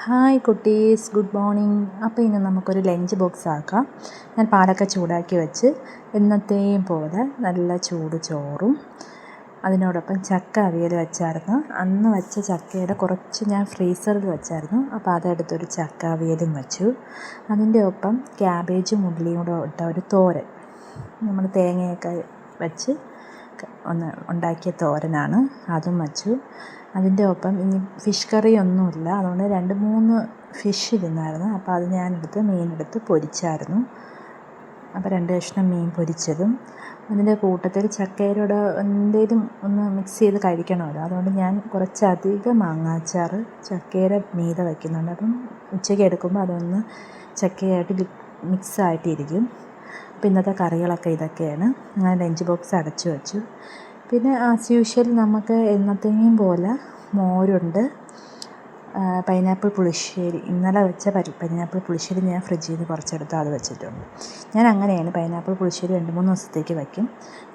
Hi കുട്ടീസ്, good morning. അപ്പോൾ ഇന്ന് നമുക്കൊരു ലഞ്ച് ബോക്സ് ആക്കാം. ഞാൻ പാലൊക്കെ ചൂടാക്കി വെച്ച് എന്നത്തെയും പോലെ നല്ല ചൂട് ചോറും അതിനോടൊപ്പം ചക്ക അവിയൽ വെച്ചായിരുന്നു. അന്ന് വെച്ച ചക്കയുടെ കുറച്ച് ഞാൻ ഫ്രീസറിൽ വെച്ചായിരുന്നു. അപ്പോൾ അതെടുത്തൊരു ചക്ക അവിയലും വെച്ചു. അതിൻ്റെ ഒപ്പം ക്യാബേജും ഉള്ളിയും കൂടെ ഇട്ട ഒരു തോരൻ, നമ്മൾ തേങ്ങയൊക്കെ വെച്ച് ഉണ്ടാക്കിയ തോരനാണ്, അതും വച്ചു. അതിൻ്റെ ഒപ്പം ഇനി ഫിഷ് കറി ഒന്നുമില്ല, അതുകൊണ്ട് 2-3 ഫിഷ് ഇരുന്നായിരുന്നു. അപ്പോൾ അത് ഞാനെടുത്ത് മീനെടുത്ത് പൊരിച്ചായിരുന്നു. അപ്പോൾ 2 കഷ്ണം മീൻ പൊരിച്ചതും അതിൻ്റെ കൂട്ടത്തിൽ ചക്കയിലൂടെ എന്തെങ്കിലും ഒന്ന് മിക്സ് ചെയ്ത് കഴിക്കണമല്ലോ, അതുകൊണ്ട് ഞാൻ കുറച്ചധികം മാങ്ങാച്ചാർ ചക്കയുടെ മീതെ വയ്ക്കുന്നുണ്ട്. അപ്പം ഉച്ചയ്ക്ക് എടുക്കുമ്പോൾ അതൊന്ന് ചക്കയായിട്ട് മിക്സായിട്ടിരിക്കും. അപ്പോൾ ഇന്നത്തെ കറികളൊക്കെ ഇതൊക്കെയാണ്. ഞാൻ ലഞ്ച് ബോക്സ് അടച്ചു വെച്ചു. പിന്നെ ആസ് യൂഷ്വൽ നമുക്ക് എന്നത്തെയും പോലെ മോരുണ്ട്, പൈനാപ്പിൾ പുളിശ്ശേരി. ഇന്നലെ വെച്ച പൈനാപ്പിൾ പുളിശ്ശേരി ഞാൻ ഫ്രിഡ്ജിൽ നിന്ന് കുറച്ചെടുത്ത് അത് വെച്ചിട്ടുണ്ട്. ഞാൻ അങ്ങനെയാണ് പൈനാപ്പിൾ പുളിശ്ശേരി 2-3 ദിവസത്തേക്ക് വയ്ക്കും.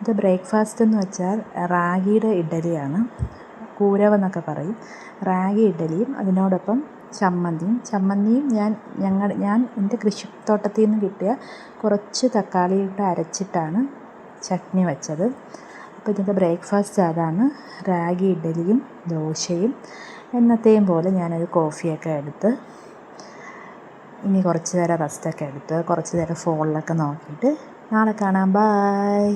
ഇത് ബ്രേക്ക്ഫാസ്റ്റ് എന്ന് വെച്ചാൽ റാഗിയുടെ ഇഡ്ഡലിയാണ്, കൂരവെന്നൊക്കെ പറയും. റാഗി ഇഡ്ഡലിയും അതിനോടൊപ്പം ചമ്മന്തിയും ഞാൻ എൻ്റെ കൃഷിത്തോട്ടത്തിൽ നിന്ന് കിട്ടിയ കുറച്ച് തക്കാളിയിട്ട് അരച്ചിട്ടാണ് ചട്നി വെച്ചത്. അപ്പോൾ ഇതിൻ്റെ ബ്രേക്ക്ഫാസ്റ്റ് അതാണ്. റാഗി ഇഡ്ഡലിയും ദോശയും. എന്നത്തെയും പോലെ ഞാനൊരു കോഫിയൊക്കെ എടുത്ത് ഇനി കുറച്ച് നേരം റെസ്റ്റൊക്കെ എടുത്ത് കുറച്ച് നേരം ഫോണിലൊക്കെ നോക്കിയിട്ട് നാളെ കാണാം. ബായ്.